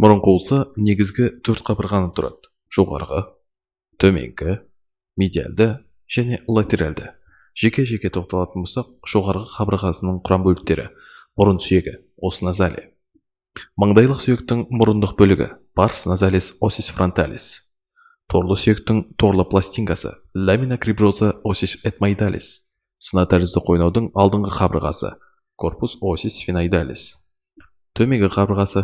Мұрын қуысы негізгі төрт қабырғаны тұрады: жоғарғы, төменгі, медиалды және латералды. Жеке-жеке тоқталатын болсақ, жоғарғы қабырғасының құрам бөліктері: мұрын сүйегі, ос назали; маңдайлық сүйектің мұрындық бөлігі, барс назалис осис фронталис; торлы сүйектің торлы пластинкасы, ламина криброза осис этмоидалис; сына тәрізді қойнаудың алдыңғы қабырғасы, корпус осис финоидалис; төменгі қабырғасы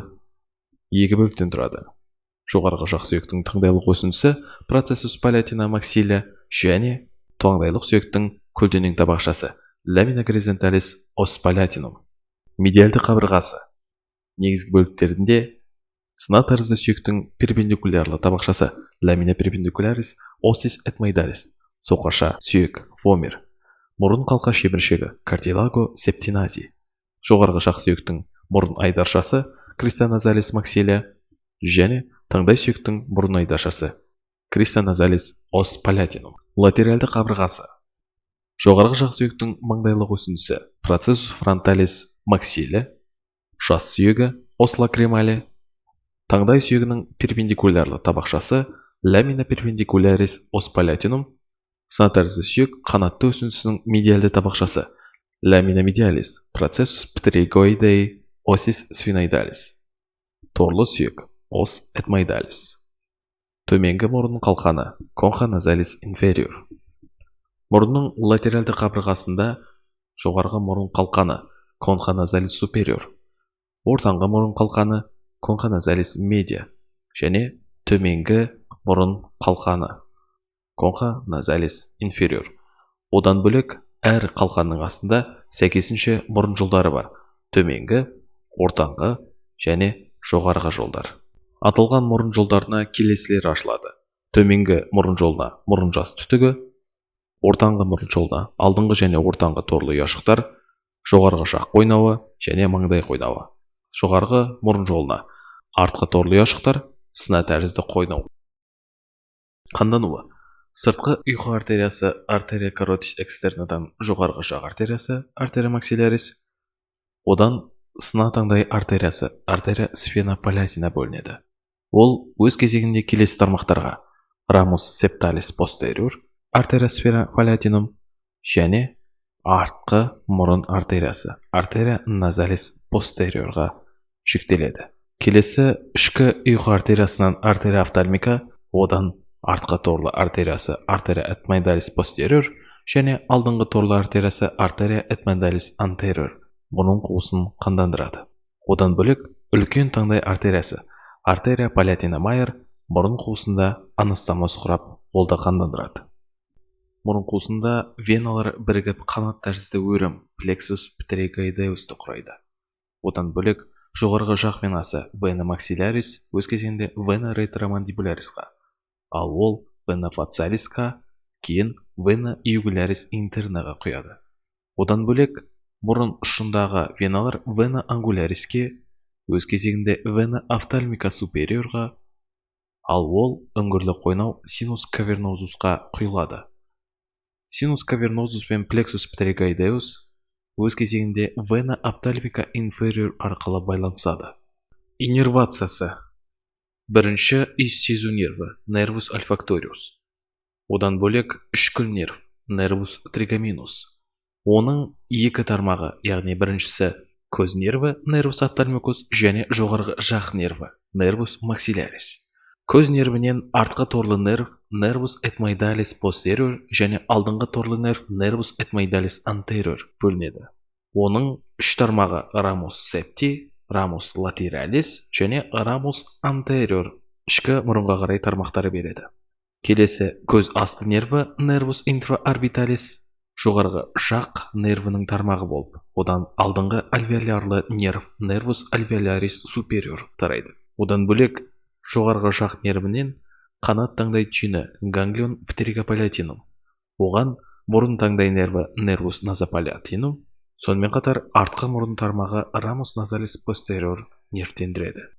екі бөліктен тұрады: жоғарғы жақ сүйектің таңдайлық өсіндісі, процессус палатина максиля, және таңдайлық сүйектің көлденең табақшасы, ламина горизонталис ос палатинум. Медиалды қабырғасы негізгі бөліктерінде сына тәрізді сүйектің перпендикулярлы табақшасы, ламина перпендикулярис осис этмоидалис; соқырша сүйек, фомер; мұрын қалқа шеміршегі, картилаго септинази; жоғарғы жақ сүйектің мұрын айдаршасы, кристоназалис максиля, және таңдай сүйектің мұрын айдаршасы, кристоназалис ос палатинум. Латералды қабырғасы жоғарғы жақ сүйектің маңдайлық өсіндісі, процессус фронталис максиля; жас сүйегі, ос лакримали; таңдай сүйегінің перпендикулярлы табақшасы, ламина перпендикулярис ос палатинум; сына тәрізді сүйек қанатты өсіндісінің медиалды табақшасы, ламина медиалис, процессус птеригоидеи осис сфиноидалис; торлы сүйек, ос этмоидалис. Төменгі мұрын қалқаны, конха назалис инфериор. Мұрынның латералды қабырғасында жоғарғы мұрын қалқаны, конха назалис супериор; ортаңғы мұрын қалқаны, конха назалис медиа, және төменгі мұрын қалқаны, конха назалис инфериор. Одан бөлек әр қалқанның астында сәйкесінше мұрын жолдары бар: төменгі, ортаңғы және жоғарғы жолдар. Аталған мұрын жолдарына келесілер ашылады: төменгі мұрын жолына мұрын жас түтігі, ортаңғы мұрын жолына алдыңғы және ортаңғы торлы ұяшықтар, жоғарғы жақ қойнауы және маңдай қойнауы; жоғарғы мұрын жолына артқы торлы ұяшықтар, сына тәрізді қойнау. Қандануы: сыртқы ұйқы артериясы, артерия каротис экстернадан жоғарғы жақ артериясы, артерия максилярис; одан сына таңдай артериясы, артерия сфенопалатина бөлінеді. Ол өз кезегінде келесі тармақтарға: рамус септалис постериор, артерия сфенопалатинум, және артқы мұрын артериясы, артерия назалис постериорға жіктеледі. Келесі ішкі ұйқы артериясынан артерия офтальмика, одан артқы торлы артериясы, артерия этмоидалис постериор, және алдыңғы торлы артериясы, артерия этмоидалис антериор мұрын қуысын қандандырады. Одан бөлек үлкен таңдай артериясы, артерия палатина майор мұрын қуысында анастомоз құрап, ол да қандандырады. Мұрын қуысында веналар бірігіп қанат тәрізді өрім, плексус птеригоидеусты құрайды. Одан бөлек жоғарғы жақ венасы, вена максилярис, өз кезегінде вена ретромандибулярисқа, ал ол вена фацалисқа, кейін вена югулярис интернаға құяды. Одан бөлек мұрын ұшындағы веналар вена ангуляриске, өз кезегінде вена офтальмика супериорға, ал ол үңгірлі қойнау синус кавернозусқа құйылады. Синус кавернозус пен плексус птеригоидеус өз кезегінде вена офтальмика инфериор арқылы байланысады. Иннервациясы: бірінші иіс сезу нерві, нервус альфакториус; одан бөлек ішкіл нерв, нервус тригаминус. Оның екі тармағы, яғни біріншісі көз нерві, нервус офтальмикус, және жоғарғы жақ нерві, нервус максилярис. Көз нервінен артқы торлы нерв, нервус этмоидалис постериор, және алдыңғы торлы нерв, нервус этмоидалис антериор бөлінеді. Оның үш тармағы рамус септи, рамус латералис және рамус антериор ішкі мұрынға қарай тармақтары береді. Келесі көз асты нерві, нервус инфраорбиталис, жоғарғы жақ нервінің тармағы болып, одан алдыңғы альвеолярлы нерв, нервус альвеолярис супериор тарайды. Одан бөлек жоғарғы жақ нервінен қанат таңдай түйіні, ганглион птеригопалатинум, оған мұрын таңдай нерві, нервус назопалатинум, сонымен қатар артқы мұрын тармағы рамус назалис постериор нервтендіреді.